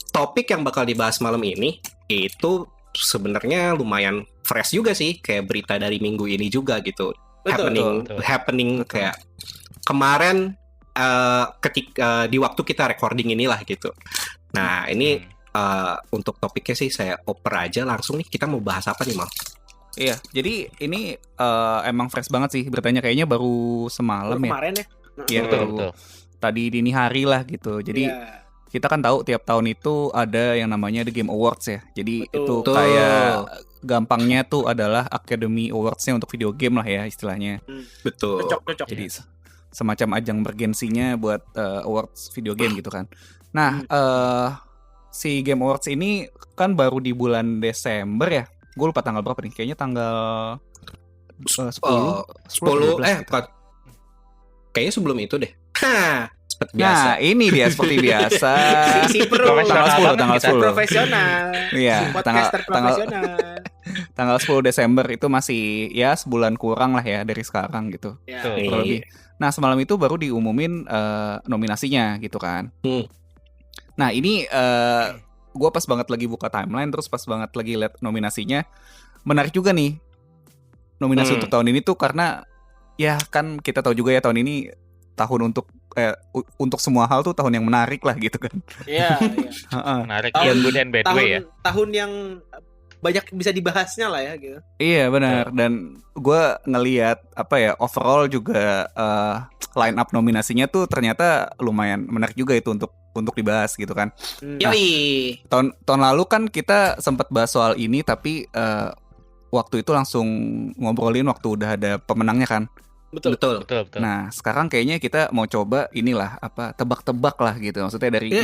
topik yang bakal dibahas malam ini itu sebenarnya lumayan fresh juga sih, kayak berita dari minggu ini juga gitu. Betul. Happening kayak kemarin ketika di waktu kita recording inilah gitu. Nah, ini untuk topiknya sih saya oper aja langsung nih. Kita mau bahas apa nih, Mal? Iya, jadi ini emang fresh banget sih beritanya, kayaknya baru semalam ya. Kemarin ya. Iya, Betul. tadi dini hari lah gitu. Jadi kita kan tahu tiap tahun itu ada yang namanya The Game Awards ya. Jadi itu kayak gampangnya tuh adalah Academy Awards-nya untuk video game lah ya istilahnya. Betul. Cocok. Jadi semacam ajang bergensinya buat awards video game gitu kan. Nah, si Game Awards ini kan baru di bulan Desember ya. Gue lupa tanggal berapa nih. Kayaknya tanggal 10 gitu. Kayaknya sebelum itu deh. Seperti biasa. Nah, ini dia seperti biasa. Si pro. Tanggal 10. Profesional. Iya, Podcaster profesional. Tanggal 10 Desember itu masih ya sebulan kurang lah ya dari sekarang gitu. Ya. Kurang lebih. Nah, semalam itu baru diumumin nominasinya gitu kan. Nah, ini gue pas banget lagi buka timeline, terus pas banget lagi liat nominasinya. Menarik juga nih nominasi untuk tahun ini tuh, karena ya kan kita tahu juga ya tahun ini tahun untuk semua hal tuh tahun yang menarik lah gitu kan. Iya. Menarik ya, good and bad way ya. Tahun yang banyak bisa dibahasnya lah ya gitu. Iya benar. Dan gue ngelihat overall juga line up nominasinya tuh ternyata lumayan menarik juga itu untuk dibahas gitu kan. Yoi. Tahun lalu kan kita sempat bahas soal ini, tapi waktu itu langsung ngobrolin waktu udah ada pemenangnya kan. Betul. Nah, sekarang kayaknya kita mau coba inilah tebak-tebak lah gitu. Maksudnya dari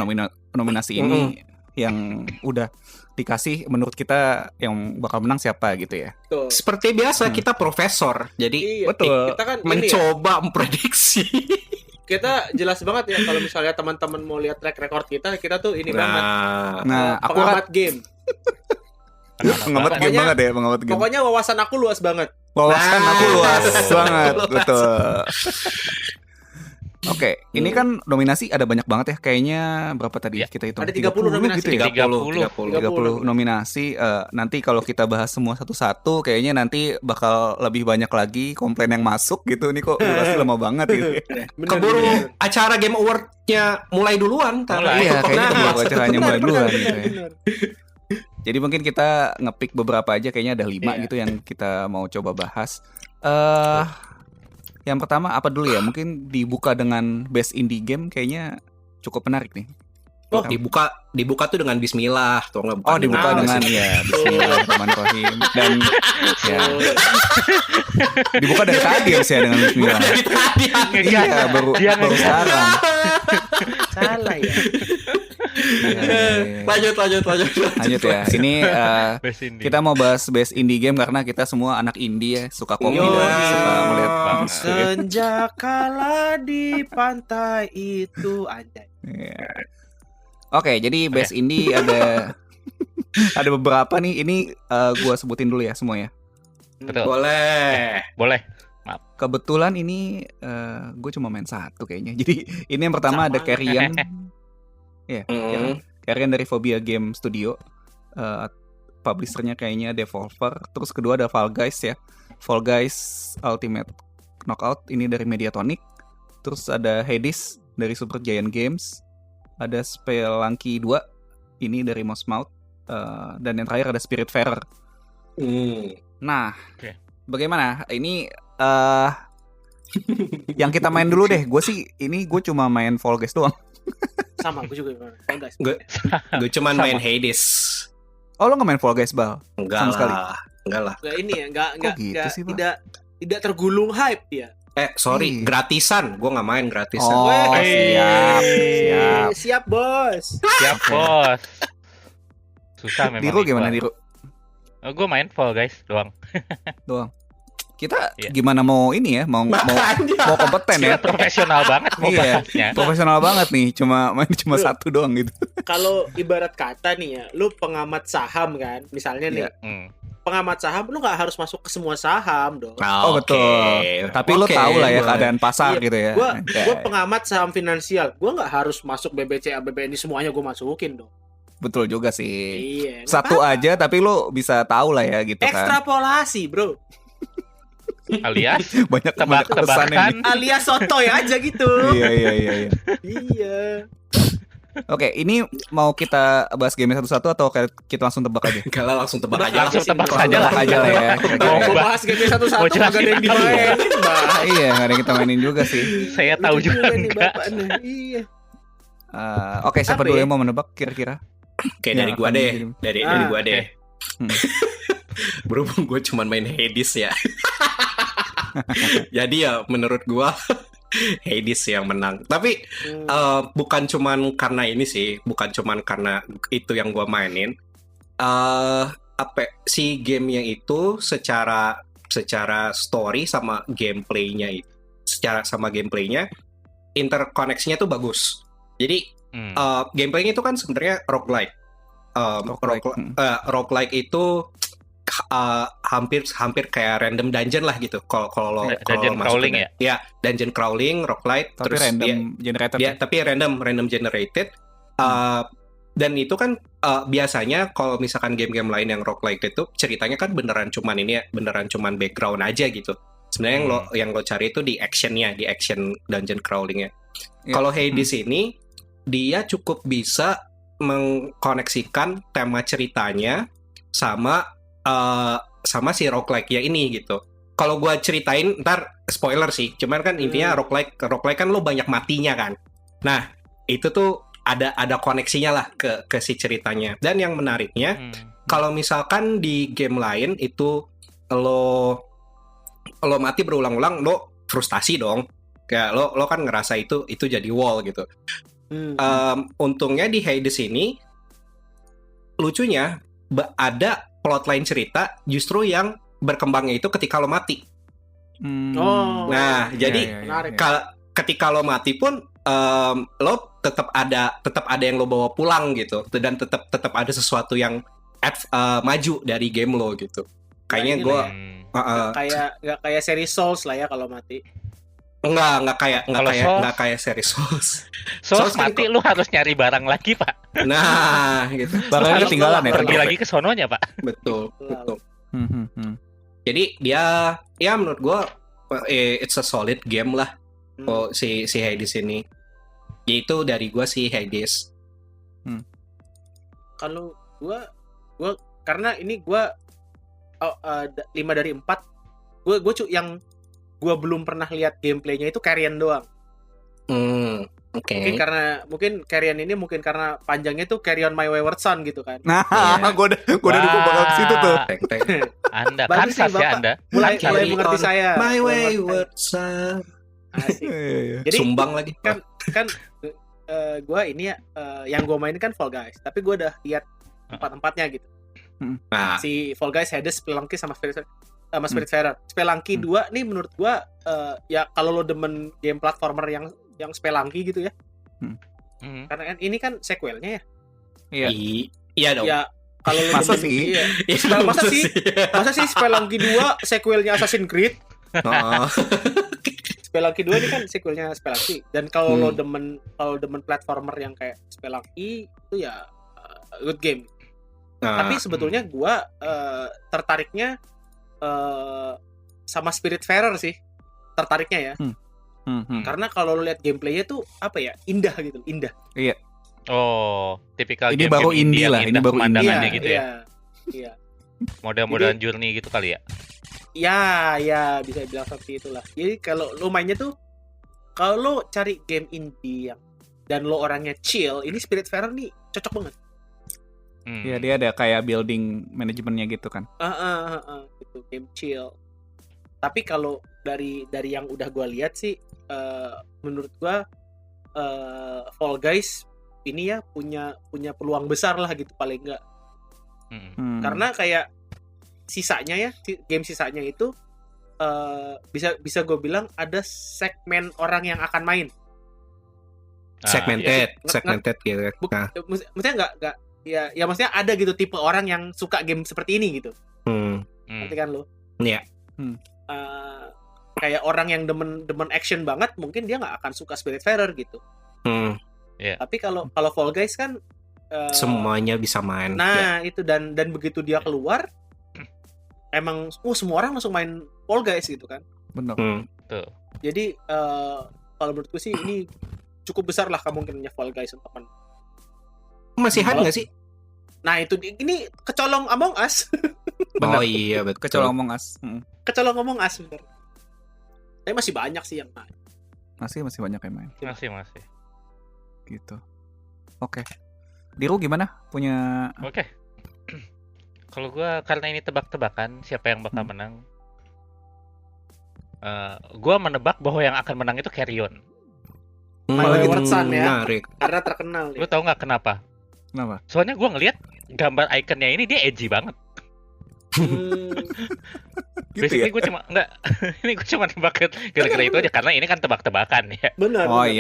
nominasi ini yang udah dikasih, menurut kita yang bakal menang siapa gitu ya. Betul. Seperti biasa kita profesor. Jadi betul. Kita kan mencoba memprediksi. Kita jelas banget ya kalau misalnya teman-teman mau lihat track record kita tuh ini banget. Pengamat game. Pengamat game banget ya, pengamat game. Pokoknya wawasan aku luas banget. Aku luas banget, betul. Oke, ini kan nominasi ada banyak banget ya. Kayaknya berapa tadi kita hitung? Ada 30 nominasi gitu ya? 30 nominasi. Nanti kalau kita bahas semua satu-satu, kayaknya nanti bakal lebih banyak lagi komplain yang masuk gitu. Ini kok durasi lama banget gitu. Keburu acara Game Award-nya mulai duluan. Iya, kayaknya keburu acaranya mulai duluan gitu ya. Jadi mungkin kita ngepick beberapa aja, kayaknya ada 5 gitu yang kita mau coba bahas. Yang pertama apa dulu ya? Mungkin dibuka dengan Best Indie Game, kayaknya cukup menarik nih. Dibuka tuh dengan Bismillah, tuh nggak? Dibuka dengan Bismillahirrahmanirrahim, dan ya dibuka dari tadi ya dengan Bismillah. Iya, baru sekarang. Salah ya. Lanjut ya. Ini kita mau bahas Best Indie Game karena kita semua anak indie ya, suka kopi dan suka melihat senja kala di pantai itu anjay. Oke, jadi Best Indie ada beberapa nih. Ini gua sebutin dulu ya semua ya. Betul. Boleh. Maaf. Kebetulan ini gue cuma main satu kayaknya. Jadi ini yang pertama ada Carrion. Carrion dari Phobia Game Studio. Publishernya kayaknya Devolver. Terus kedua ada Fall Guys ya. Fall Guys Ultimate Knockout, ini dari Mediatonic. Terus ada Hades dari Super Giant Games. Ada Spelunky 2, ini dari Mouse Mouth. Dan yang terakhir ada Spiritfarer. Nah, bagaimana? Ini yang kita main dulu deh. Gue cuma main Fall Guys doang. Sama, gue juga main Fall Guys. Gue cuma main Hades. Oh, lo nggak main Fall Guys, Bal? Enggak lah. Tidak tergulung hype ya. Sorry, gratisan. Gue nggak main gratisan. Oh, siap bos. Susah memang. Diru gimana Diru? Gue main Fall Guys doang. Kita gimana mau ini ya, mau kompeten ya. Profesional banget mau bahasnya. Profesional banget nih, cuma satu doang gitu. Kalau ibarat kata nih ya, lu pengamat saham kan, misalnya nih. pengamat saham lu nggak harus masuk ke semua saham dong. Oh betul. Tapi lu tahu lah ya keadaan pasar gitu ya. Gue pengamat saham finansial. Gue nggak harus masuk BBCA, BBNI semuanya gue masukin dong. Betul juga sih. Iya. Satu aja tapi lu bisa tahu lah ya gitu kan. Ekstrapolasi, bro. Alias banyak tebak-tebakan. Alias sotoy aja gitu. Iya. Iya. Oke, ini mau kita bahas game satu-satu atau kita langsung tebak aja? Kalau langsung tebak aja. Langsung tebak aja lah ya. Mau bahas game satu-satu nggak ada yang dimainin, Mbak. Iya, nggak ada yang kita mainin juga sih. Saya tahu juga enggak. Iya. Oke, siapa dulu yang mau menebak kira-kira? Oke, dari gua deh. Dari gua deh. Berhubung gue cuman main Hades ya. Jadi ya menurut gua Hades yang menang. Tapi bukan cuman karena ini sih, bukan cuman karena itu yang gua mainin. Si gamenya itu secara story sama gameplaynya interkoneksinya tuh bagus. Jadi gameplaynya itu kan sebenarnya roguelike. Roguelike itu hampir kayak random dungeon lah gitu. Kalau dungeon crawling ya? Ya, dungeon crawling, roguelike, tapi terus random generated. Ya, tapi random generated. Dan itu kan biasanya kalau misalkan game-game lain yang roguelike itu ceritanya kan beneran cuman background aja gitu. Sebenarnya yang lo cari itu di action dungeon crawlingnya. Kalau Hades ini dia cukup bisa mengkoneksikan tema ceritanya sama si roguelike ya ini gitu. Kalau gua ceritain ntar spoiler sih, cuman kan intinya roguelike kan lo banyak matinya kan. Nah, itu tuh ada koneksinya lah ke si ceritanya. Dan yang menariknya kalau misalkan di game lain itu lo mati berulang-ulang, lo frustasi dong. Kayak lo kan ngerasa itu jadi wall gitu. Untungnya di Hades ini lucunya ada plotline cerita justru yang berkembangnya itu ketika lo mati. Nah, jadi ketika lo mati pun lo tetap ada yang lo bawa pulang gitu, dan tetap ada sesuatu yang maju dari game lo gitu. Kayaknya gue nggak kayak seri Souls lah ya kalau mati. Nggak kayak seri Souls. Souls mati lu harus nyari barang lagi, Pak. Nah, gitu. Barangnya ketinggalan ya. Pergi lagi ke sononya, Pak. Betul. Jadi dia ya menurut gua it's a solid game lah. Si Hades ini. Yaitu dari gua si Hades. Kalau gua karena ini gua 5 dari 4. Gua yang gue belum pernah lihat gameplaynya itu Carrion doang. Okay. Mungkin Carrion ini karena panjangnya tuh Carrion My Wayward Son gitu kan. Nah, gue udah bakal ke situ tuh. Anda Kansas ya Anda. Mulai mengerti saya. My Wayward Son. Jadi sumbang lagi. Kan gue ini ya yang gue mainin kan Fall Guys, tapi gue udah lihat empat-empatnya gitu. Si Fall Guys, Hades, Spelunky sama Spiritfarer. Spelunky 2 nih menurut gua ya kalau lo demen game platformer yang Spelunky gitu ya. Karena ini kan sequelnya ya. Iya. Iya dong. Ya kalau lo masa demen, sih? Iya. Masa sih Spelunky 2 sequelnya Assassin's Creed? Spelunky 2 ini kan sequelnya Spelunky. Dan kalau lo demen platformer yang kayak Spelunky itu ya good game. Tapi sebetulnya gua tertariknya sama Spiritfarer sih, tertariknya ya. Karena kalau lo lihat gameplaynya tuh apa ya, indah gitu, indah. Iya. Oh, tipikal ini game baru indie lah, ini baru indie gitu ya. Iya. Model-modelan journey gitu kali ya. Ya bisa bilang seperti itulah. Jadi kalau lo mainnya tuh, kalau lo cari game indie dan lo orangnya chill, ini Spiritfarer nih cocok banget. Iya, dia ada kayak building manajemennya gitu kan. Gitu, game chill. Tapi kalau dari yang udah gue lihat sih, menurut gue Fall Guys ini ya punya peluang besar lah gitu paling enggak. Karena kayak sisanya ya, game sisanya itu bisa gue bilang ada segmen orang yang akan main. Segmented gitu. Maksudnya ya maksudnya ada gitu tipe orang yang suka game seperti ini gitu. Ngerti kan lo? Iya. Eh, kayak orang yang demen action banget, mungkin dia nggak akan suka Spiritfarer gitu. Tapi kalau Fall Guys kan Semuanya bisa main. nah itu dan begitu dia keluar emang semua orang langsung main Fall Guys gitu kan. Benar. Tuh. Jadi kalau menurutku sih ini cukup besar lah kemungkinannya Fall Guys untuk Masih hype nggak sih? Nah itu ini kecolong Among Us. Benar. Oh iya betul. Kecolong Among Us. Kecolong Among Us bener. Tapi masih banyak sih yang main. Masih banyak yang main. Masih. Gitu. Oke. Diru gimana? Punya Oke. Kalau gua karena ini tebak-tebakan siapa yang bakal menang. Gua menebak bahwa yang akan menang itu Carrion. Malah Watson ya. Menarik. Karena terkenal Lu tahu nggak kenapa? Kenapa? Soalnya gua ngelihat gambar ikonnya ini dia edgy banget. Gitu Basically ya? gue cuma enggak ini gue cuma nebak gara-gara itu aja karena ini kan tebak-tebakan ya. Benar. Oh benar.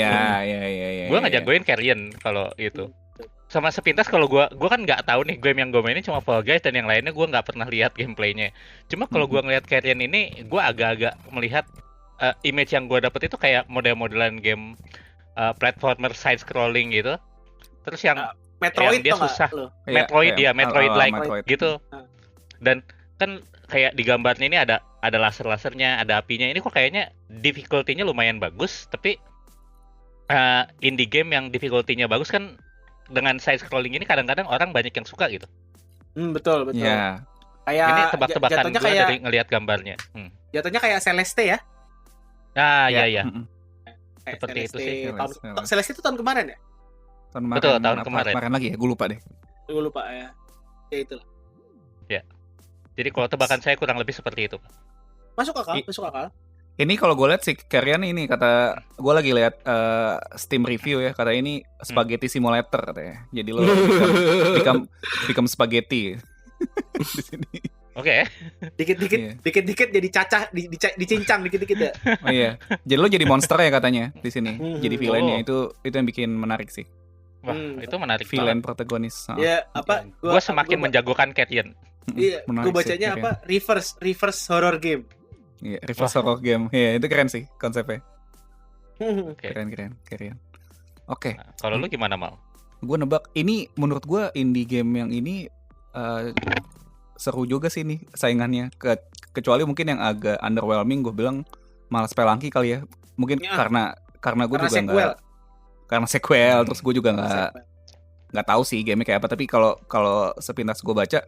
iya. Gue ngejagoin Carrion kalau itu. Sama sepintas kalau gue kan nggak tahu nih game yang gue mainin cuma Fall Guys dan yang lainnya gue nggak pernah lihat gameplaynya. Cuma kalau gue ngelihat Carrion ini gue agak-agak melihat image yang gue dapet itu kayak model-modelan game platformer side scrolling gitu. Terus yang Metroid dia tuh nggak susah. lo? Metroid kayak ya, Metroid-like Metroid. gitu. Dan kan kayak di gambarnya ini ada laser-lasernya, ada apinya. Ini kok kayaknya difficulty-nya lumayan bagus, tapi indie game yang difficulty-nya bagus kan dengan side scrolling ini kadang-kadang orang banyak yang suka gitu. Betul. Iya. Kayak Ini tebak-tebakan jatuhnya gue kayak dari ngelihat gambarnya. jatuhnya kayak Celeste ya. Nah, Ya. iya. Kayak Seperti itu Celeste sih. Celeste itu tahun kemarin ya? Tahun kemarin. Betul, tahun apa, kemarin. Kemarin lagi ya, gue lupa deh. Gue lupa ya. Ya itulah. Jadi kalau tebakan saya kurang lebih seperti itu. Masuk akal. Ini kalau gue lihat si Carrion ini kata gue lagi lihat Steam review ya, kata ini spaghetti simulator katanya. Jadi lo become spaghetti di sini. Oke. Dikit-dikit jadi cacah, dicincang dikit-dikit ya. Oh iya. Jadi lo jadi monster ya katanya di sini. Jadi villainnya Oh. itu yang bikin menarik sih. Wah, itu menarik Villain banget. protagonis. Ya apa? Gue semakin menjagokan Carrion. Iya, gue Menarik sih, bacanya Carrion. apa? Reverse horror game. Iya, reverse horror game. Iya, itu keren sih konsepnya. Oke. Keren Carrion. Oke. Nah, kalau lu gimana, Mal? Gue nebak ini menurut gue indie game yang ini seru juga sih nih saingannya. Kecuali mungkin yang agak underwhelming gue bilang malah Spelunky kali ya. Mungkin Ya. karena gue Karena juga sequel. karena sequel terus gue juga nggak tahu sih game kayak apa, tapi kalau sepintas gue baca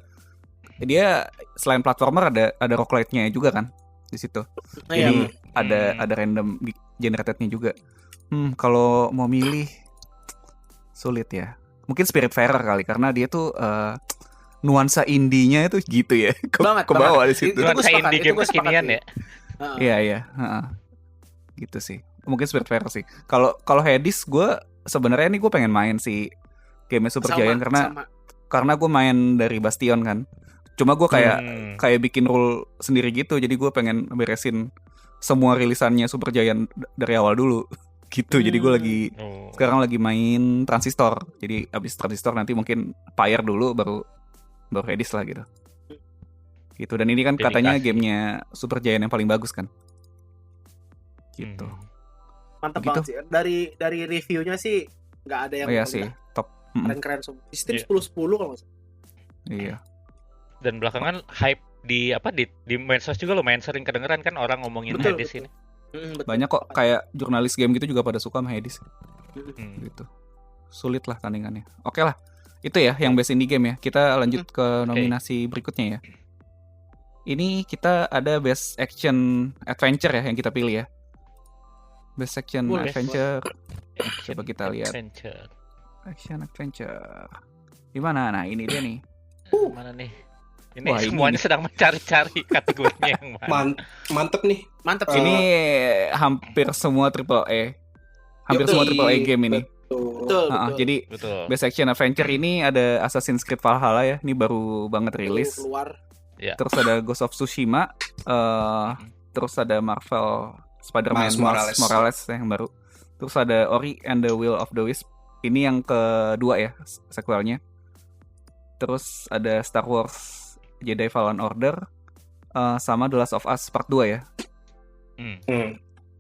dia selain platformer ada roguelite-nya juga kan di situ. Jadi ada random generatednya juga. Kalau mau milih sulit ya. Mungkin Spiritfarer kali karena dia tuh nuansa indie-nya itu gitu ya. Ke bawah di situ. Itu gua Nuansa sepakat, indie itu game gua sepakat kekinian sih. ya. Iya, heeh. Gitu sih. Mungkin Spiritfarer sih. Kalau Hades gue sebenarnya nih gue pengen main si game Supergiant karena gue main dari Bastion kan. Cuma gue kayak bikin rule sendiri gitu. Jadi gue pengen beresin semua rilisannya Supergiant dari awal dulu. Gitu. Jadi gue sekarang lagi main Transistor. Jadi abis Transistor nanti mungkin Pyre dulu baru Hades lah gitu. Gitu. Dan ini kan katanya gamenya Supergiant yang paling bagus kan. Gitu. Mantap Begitu. banget sih. Dari reviewnya sih nggak ada yang Oh iya sih, top. keren-keren semua. Di Steam Iya. 10/10 kalau nggak salah. Iya. Dan belakangan hype di medsos juga lumayan sering kedengeran kan orang ngomongin Betul, Hades betul. ini. Betul. Banyak kok kayak jurnalis game gitu juga pada suka sama Hades. Hmm. Gitu. Sulit lah tandingannya. Oke lah. Itu ya yang best indie game ya. Kita lanjut ke nominasi berikutnya ya. Ini kita ada best action adventure ya yang kita pilih ya. Best action Boleh. adventure. Coba kita lihat. Adventure. Action adventure. Di mana? Nah, ini dia nih. Mana nih? Ini Wah, ini semuanya nih. sedang mencari-cari kategorinya yang mana. Mantep nih. Mantap Eh, sih. Ini hampir semua AAA. Hampir semua AAA game ini. Betul. Jadi Betul. best action adventure ini ada Assassin's Creed Valhalla ya. Ini baru banget rilis. Keluar. Terus ada Ghost of Tsushima, terus ada Marvel Spider-Man Miles Morales yang baru. Terus ada Ori and the Will of the Wisp. Ini yang kedua ya sequelnya. terus ada Star Wars Jedi Fallen Order, sama The Last of Us Part 2 ya.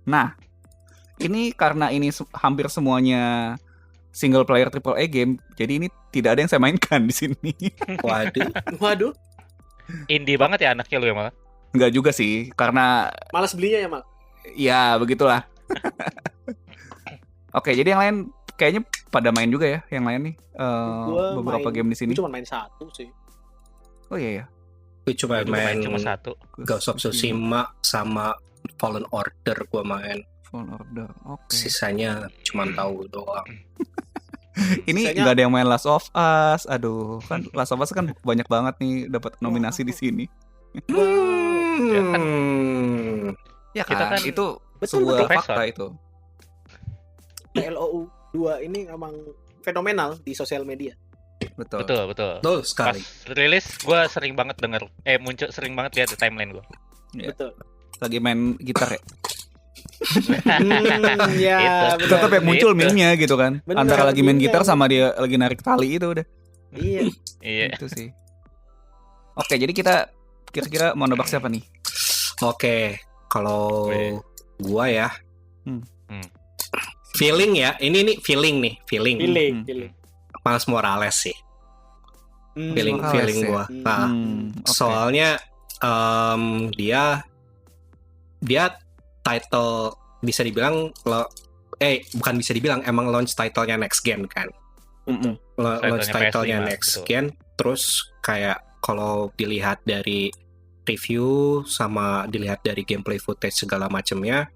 Nah, ini karena ini hampir semuanya single player AAA game, jadi ini tidak ada yang saya mainkan di sini. Waduh, Indie banget ya anaknya lu ya malah. Enggak juga sih, karena malas belinya ya, Mal. ya begitulah. Oke, jadi yang lain kayaknya pada main juga ya, yang lain nih. Beberapa game di sini. Gue cuma main satu sih. Oh iya ya. Gue cuma main Cuma satu. Ghost of Tsushima sama Fallen Order gue main. Fallen Order. Oke. Sisanya cuma tahu doang. Ini Sisanya- nggak ada yang main Last of Us. Aduh, kan Last of Us kan banyak banget nih dapat nominasi di sini. Ya Kita kan, kan itu betul, sebuah betul. fakta itu. LOU 2 ini emang fenomenal di sosial media. Betul. Betul. Betul Pas sekali. rilis gue sering banget sering banget lihat di timeline gue. Ya. Betul. Lagi main gitar ya. Ya, Itu. benar. Tetap yang muncul Itu. meme-nya gitu kan. Bener, Antara lagi main iya. gitar sama dia lagi narik tali itu udah. Iya. Iya. Itu sih. Oke, jadi kita kira-kira mau nebak siapa nih? Oke, kalau Wih. gua ya, Hmm. feeling ya, ini feeling nih, feeling. Hmm. Pilih. Miles Morales sih, feeling Morales ya? gua. Hmm. Nah, Oke. soalnya dia title bisa dibilang bukan bisa dibilang, emang launch title-nya next gen kan. Mm-mm. Launch Title-nya title-nya PS5, next betul. gen, terus kayak kalau dilihat dari review sama dilihat dari gameplay footage segala macamnya,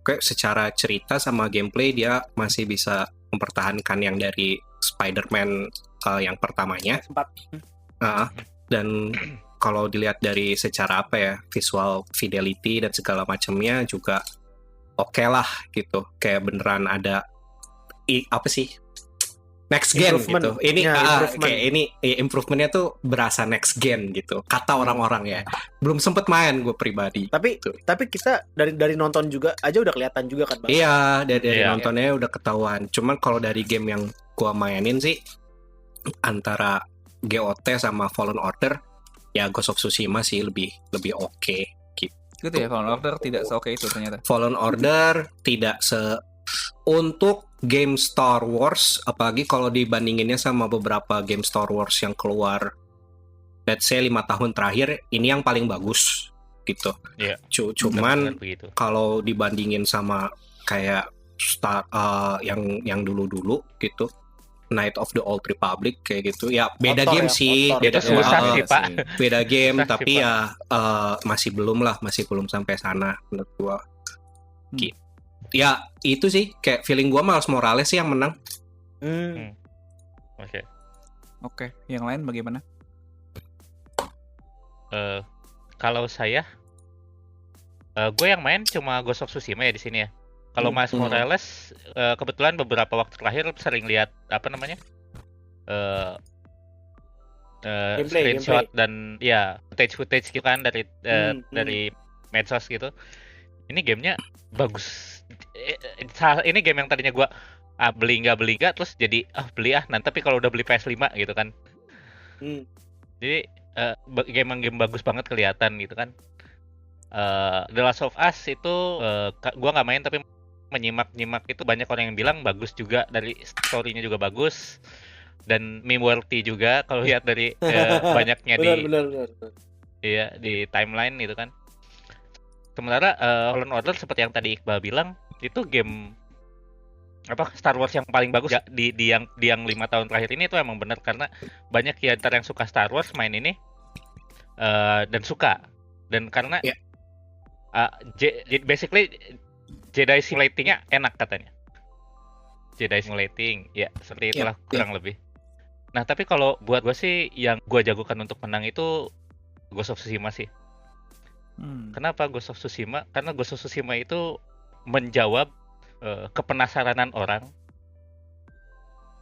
kayak secara cerita sama gameplay dia masih bisa mempertahankan yang dari Spider-Man yang pertamanya. Sempat. Dan kalau dilihat dari secara apa ya, visual fidelity dan segala macamnya juga oke lah gitu, kayak beneran ada apa sih, next gen Improvement. gitu. Ini Ya, improvement. kayak ini improvementnya tuh berasa next gen gitu, kata orang-orang ya. Belum sempet main gue pribadi. Tapi Tuh. kita dari nonton juga aja udah kelihatan juga kan, Bang. Iya, dari Iya. nontonnya udah ketahuan. Cuman kalau dari game yang gua mainin sih, antara GOT sama Fallen Order, ya Ghost of Tsushima sih lebih oke. Gitu ya, Fallen Order tidak seoke itu ternyata. Fallen Order tidak untuk game Star Wars, apalagi kalau dibandinginnya sama beberapa game Star Wars yang keluar, let's say 5 tahun terakhir, ini yang paling bagus gitu. Iya. Cuman Benar begitu. kalau dibandingin sama kayak yang dulu-dulu gitu, Knight of the Old Republic kayak gitu, ya beda Kotor game ya, sih, kotor. beda Itu susah sih, Pak. beda game, Susah sih, tapi Pak. ya masih belum sampai sana menurut gua. Ya itu sih, kayak feeling gua Miles Morales sih yang menang. Oke. Oke, yang lain bagaimana? Kalau saya, gue yang main cuma Ghost of Tsushima ya di sini ya. Kalau Miles Morales, kebetulan beberapa waktu terakhir sering lihat apa namanya, screenshot dan ya footage gitu kan dari dari medsos gitu. Ini gamenya bagus. Ini game yang tadinya gue beli nggak terus jadi beli nanti, tapi kalau udah beli PS5 gitu kan. Jadi game bagus banget kelihatan gitu kan. The Last of Us itu gua nggak main tapi menyimak itu banyak orang yang bilang bagus juga, dari story-nya juga bagus dan meme worthy juga kalau lihat dari banyaknya benar. iya di timeline gitu kan. Sementara Fallen Order seperti yang tadi Iqbal bilang, itu game Star Wars yang paling bagus di yang 5 tahun terakhir ini. Itu emang benar, karena banyak ya yang suka Star Wars main ini dan suka, dan karena basically Jedi simulating-nya enak katanya. Jedi simulating ya seperti itulah kurang lebih. Nah tapi kalau buat gue sih yang gue jagokan untuk menang itu Ghost of Tsushima sih. Kenapa Ghost of Tsushima? Karena Ghost of Tsushima itu menjawab kepenasaranan orang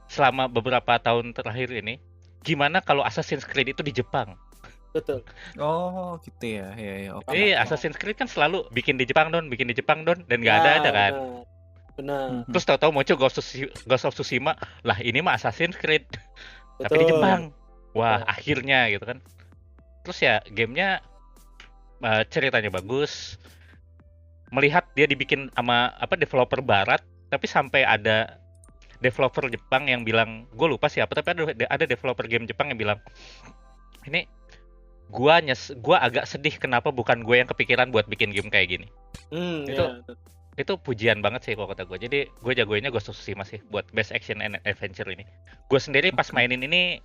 selama beberapa tahun terakhir ini. Gimana kalau Assassin's Creed itu di Jepang? Betul. Oh gitu ya, ya. Iya, Assassin's Creed kan selalu bikin di Jepang don, dan nggak ada kan. Benar. Terus tahu-tahu muncul Ghost of Tsushima, lah ini mah Assassin's Creed. tapi di Betul. Jepang. Wah, Betul. akhirnya gitu kan. Terus ya gamenya ceritanya bagus. Melihat dia dibikin sama developer barat, tapi sampai ada developer Jepang yang bilang, gue lupa siapa, tapi ada developer game Jepang yang bilang, ini gua agak sedih kenapa bukan gue yang kepikiran buat bikin game kayak gini. Itu- Ya. Itu pujian banget sih kalau kata gue. Jadi gue jagoinnya Ghost of Tsushima sih buat best action and adventure ini. Gue sendiri pas mainin ini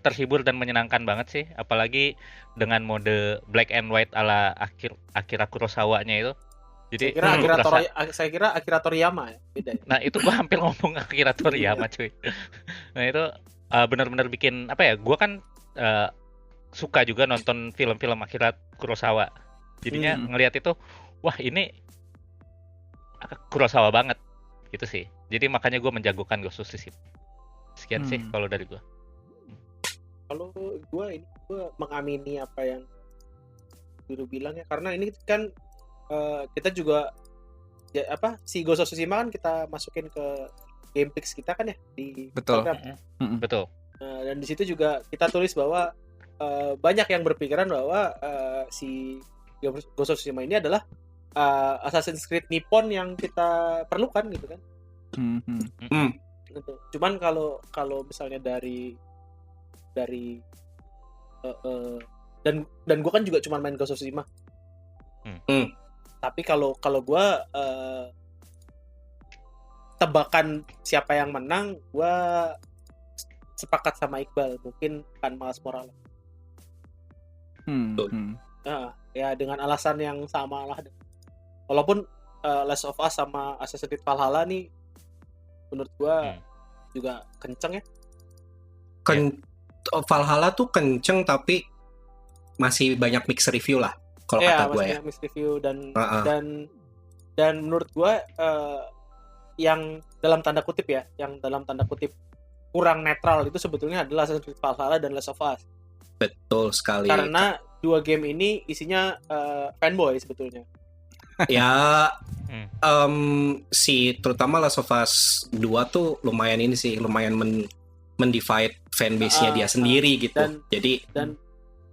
terhibur dan menyenangkan banget sih, apalagi dengan mode black and white ala Akira Kurosawa-nya itu. Jadi Saya kira Akira Toriyama ya, beda ya. nah itu gue hampir ngomong Akira Toriyama cuy. Nah itu benar-benar bikin apa ya? Gue kan suka juga nonton film-film Akira Kurosawa. Jadinya ngelihat itu, wah ini Kurosawa banget gitu sih. Jadi makanya gue menjagokan Ghost of Tsushima. Sekian sih kalau dari gue. Kalau gue mengamini apa yang Guru bilang ya, karena ini kan kita juga ya, si Ghost of Tsushima kan kita masukin ke GamePix kita kan ya di Betul. Instagram. Betul. Dan di situ juga kita tulis bahwa banyak yang berpikiran bahwa si Ghost of Tsushima ini adalah Assassin's Creed Nippon yang kita perlukan gitu kan. Gitu. Cuman kalau misalnya dari dan gue kan juga cuma main Ghost of Tsushima. Tapi kalau gue tebakan siapa yang menang, gue sepakat sama Iqbal, mungkin kan Miles Morales. Ya dengan alasan yang sama lah. Walaupun Last of Us sama Assassin's Creed Valhalla nih menurut gua juga kenceng ya. Valhalla tuh kenceng tapi masih banyak mix review lah kalau kata gue ya. Mix review dan menurut gua yang dalam tanda kutip kurang netral itu sebetulnya adalah Assassin's Creed Valhalla dan Last of Us. Betul sekali. Karena dua game ini isinya fanboy sebetulnya. Ya terutama Last of Us 2 tuh lumayan ini sih, lumayan mendivide fanbase-nya dia sendiri gitu. Dan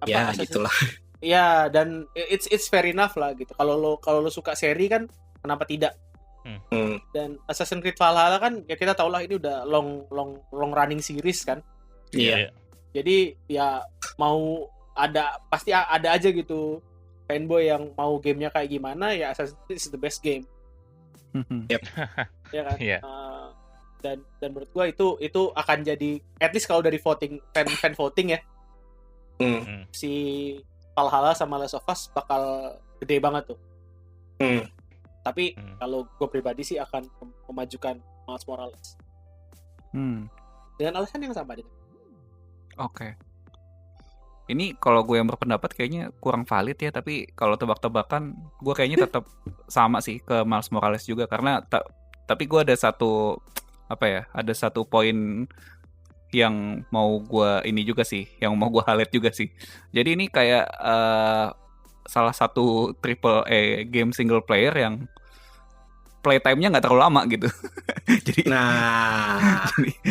ya gitulah. Ya, dan it's fair enough lah gitu. Kalau lo suka seri kan kenapa tidak? Dan Assassin's Creed Valhalla kan ya kita tahu lah ini udah long running series kan. Iya. Jadi ya pasti ada aja gitu fanboy yang mau gamenya kayak gimana, ya Assassin's Creed is the best game. Yep. Ya kan. Yeah. Dan menurut gua itu akan jadi, at least kalau dari voting fan voting ya, si Valhalla sama Last of Us bakal gede banget tuh. Tapi kalau gue pribadi sih akan memajukan Miles Morales dengan alasan yang sama. Oke. Ini kalau gue yang berpendapat kayaknya kurang valid ya, tapi kalau tebak-tebakan gue kayaknya tetap sama sih ke Miles Morales juga, karena tapi gue ada satu poin yang mau gue ini juga sih, yang mau gue highlight juga sih. Jadi ini kayak salah satu triple A game single player yang playtime-nya nggak terlalu lama gitu.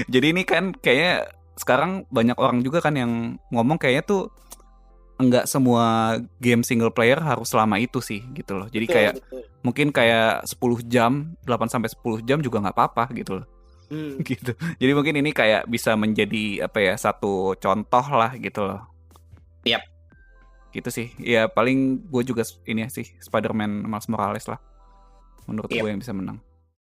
jadi ini kan kayaknya sekarang banyak orang juga kan yang ngomong kayaknya tuh enggak semua game single player harus selama itu sih gitu loh. Jadi betul. Mungkin kayak 10 jam, 8-10 jam juga nggak apa-apa gitu loh. Gitu. Jadi mungkin ini kayak bisa menjadi satu contoh lah gitu loh. Yap. Gitu sih. Ya paling gue juga ini sih Spider-Man Miles Morales lah. Menurut gue yang bisa menang.